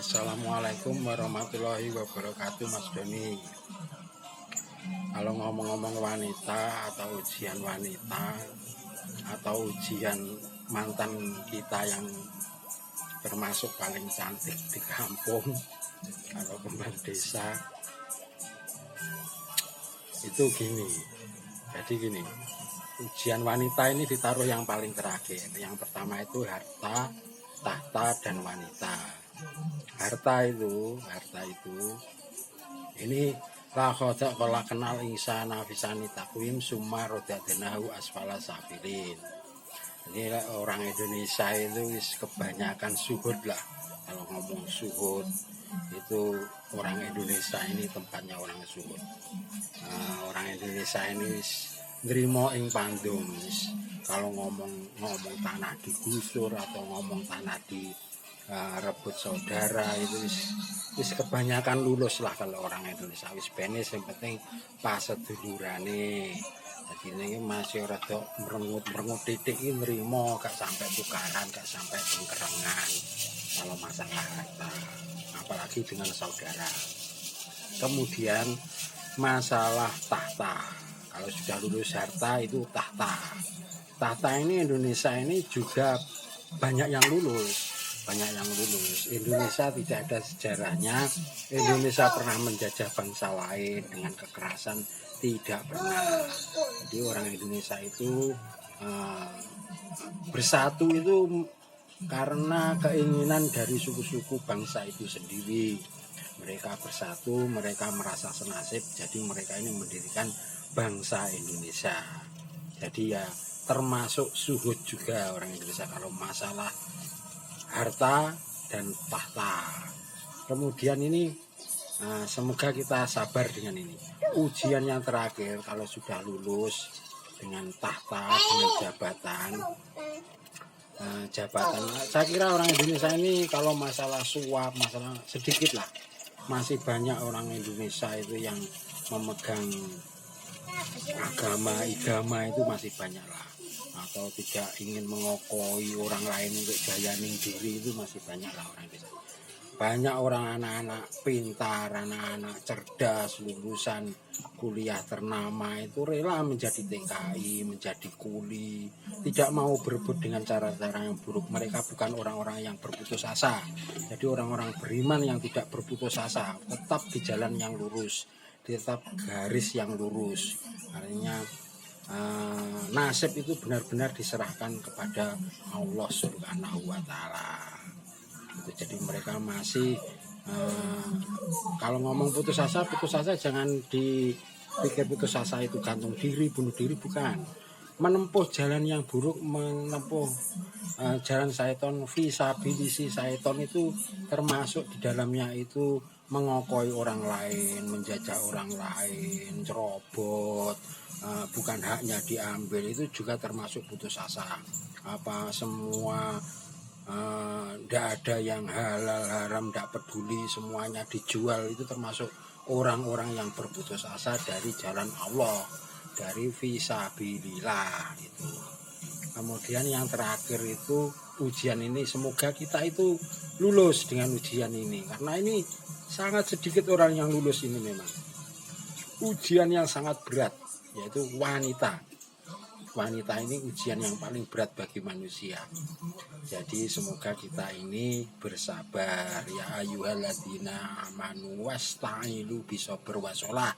Assalamualaikum warahmatullahi wabarakatuh, Mas Doni. Kalau ngomong-ngomong wanita atau ujian wanita atau ujian mantan kita yang termasuk paling cantik di kampung atau kembang desa, itu gini. Jadi gini, ujian wanita ini ditaruh yang paling terakhir. Yang pertama itu harta, tahta, dan wanita. Harta itu ini la khoda kola kenal insana fisani takwim summa rodadenahu asfala safilin. Ini orang Indonesia itu kebanyakan suhud lah. Kalau ngomong suhud itu orang Indonesia ini tempatnya orang suhud. Orang Indonesia ini nrimo ing pandum. Kalau ngomong tanah digusur atau ngomong tanah di rebut saudara itu wis kebanyakan lulus lah kalau orang Indonesia. Wis benes yang penting pas sedulurane. Jadi ini masih rada merengut titik ini nrimo, gak sampai tukaran, gak sampai pengkerengan kalau masalah harta, apalagi dengan saudara. Kemudian masalah tahta, kalau sudah lulus harta itu tahta ini Indonesia ini juga banyak yang lulus. Indonesia tidak ada sejarahnya Indonesia pernah menjajah bangsa lain dengan kekerasan, tidak pernah. Jadi orang Indonesia itu bersatu itu karena keinginan dari suku-suku bangsa itu sendiri. Mereka bersatu, mereka merasa senasib, jadi mereka ini mendirikan bangsa Indonesia. Jadi ya termasuk suhud juga orang Indonesia kalau masalah harta dan tahta. Kemudian ini semoga kita sabar dengan ini. Ujian yang terakhir kalau sudah lulus dengan tahta, dengan jabatan. Saya kira orang Indonesia ini kalau masalah suap, masalah sedikit lah. Masih banyak orang Indonesia itu yang memegang agama itu masih banyak lah. Atau tidak ingin mengokoi orang lain untuk jayaning diri itu masih banyak lah orang Indonesia. Banyak orang anak-anak pintar, anak-anak cerdas, lulusan kuliah ternama itu rela menjadi TKI, menjadi kuli, tidak mau berebut dengan cara-cara yang buruk. Mereka bukan orang-orang yang berputus asa. Jadi orang-orang beriman yang tidak berputus asa, tetap di jalan yang lurus, tetap garis yang lurus. Artinya nasib itu benar-benar diserahkan kepada Allah Subhanahu wa Ta'ala. Jadi mereka masih kalau ngomong putus asa jangan dipikir putus asa itu gantung diri, bunuh diri, bukan. Menempuh jalan yang buruk, menempuh jalan syaiton, fisabilisi syaiton itu termasuk di dalamnya itu mengokoi orang lain, menjajah orang lain, cerobot, bukan haknya diambil, itu juga termasuk putus asa. Apa semua tidak ada yang halal haram, tidak peduli, semuanya dijual, itu termasuk orang-orang yang berputus asa dari jalan Allah, dari fisabilillah itu. Kemudian yang terakhir itu ujian ini, semoga kita itu lulus dengan ujian ini, karena ini sangat sedikit orang yang lulus ini. Memang ujian yang sangat berat, yaitu wanita ini ujian yang paling berat bagi manusia. Jadi semoga kita ini bersabar, ya ayyuhalladzina amanu wasta'inu bisobr wasolah.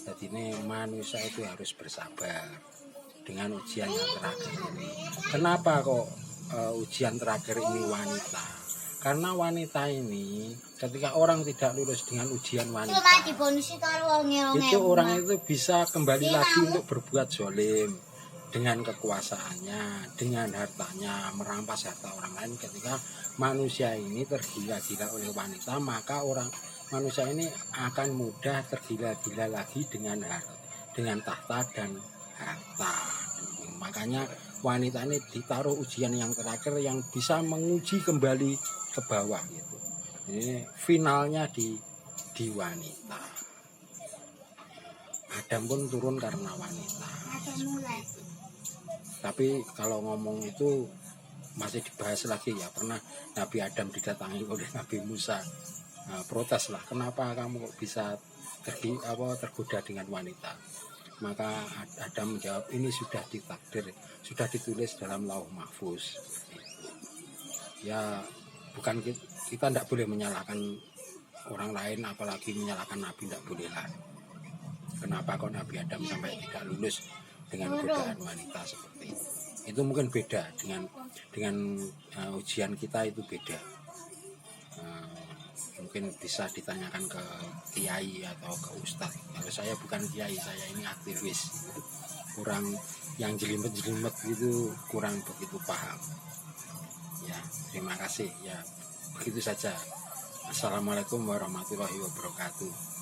Jadi ini manusia itu harus bersabar dengan ujian yang terakhir ini. Kenapa kok ujian terakhir ini wanita? Karena wanita ini ketika orang tidak lulus dengan ujian wanita, itu orang itu bisa kembali lagi untuk berbuat zalim dengan kekuasaannya, dengan hartanya, merampas harta orang lain. Ketika manusia ini tergila-gila oleh wanita, maka manusia ini akan mudah tergila-gila lagi dengan tahta dan harta. Makanya wanita ini ditaruh ujian yang terakhir yang bisa menguji kembali ke bawah gitu. Ini finalnya di wanita. Adam pun turun karena wanita. Tapi kalau ngomong itu masih dibahas lagi ya, pernah Nabi Adam didatangi oleh Nabi Musa. protes lah, kenapa kamu kok bisa tergoda dengan wanita. Maka Adam menjawab, ini sudah ditakdir, sudah ditulis dalam lauh mahfuz. Ya bukan kita tidak boleh menyalahkan orang lain, apalagi menyalahkan Nabi, tidak boleh lah. Kenapa kok Nabi Adam sampai tidak lulus dengan godaan wanita seperti itu? Itu mungkin beda dengan ujian kita, itu beda. Mungkin bisa ditanyakan ke kiai atau ke ustadz. Kalau saya bukan kiai, saya ini aktivis, kurang yang jelimet-jelimet gitu, kurang begitu paham. Ya, terima kasih. Ya, begitu saja. Assalamualaikum warahmatullahi wabarakatuh.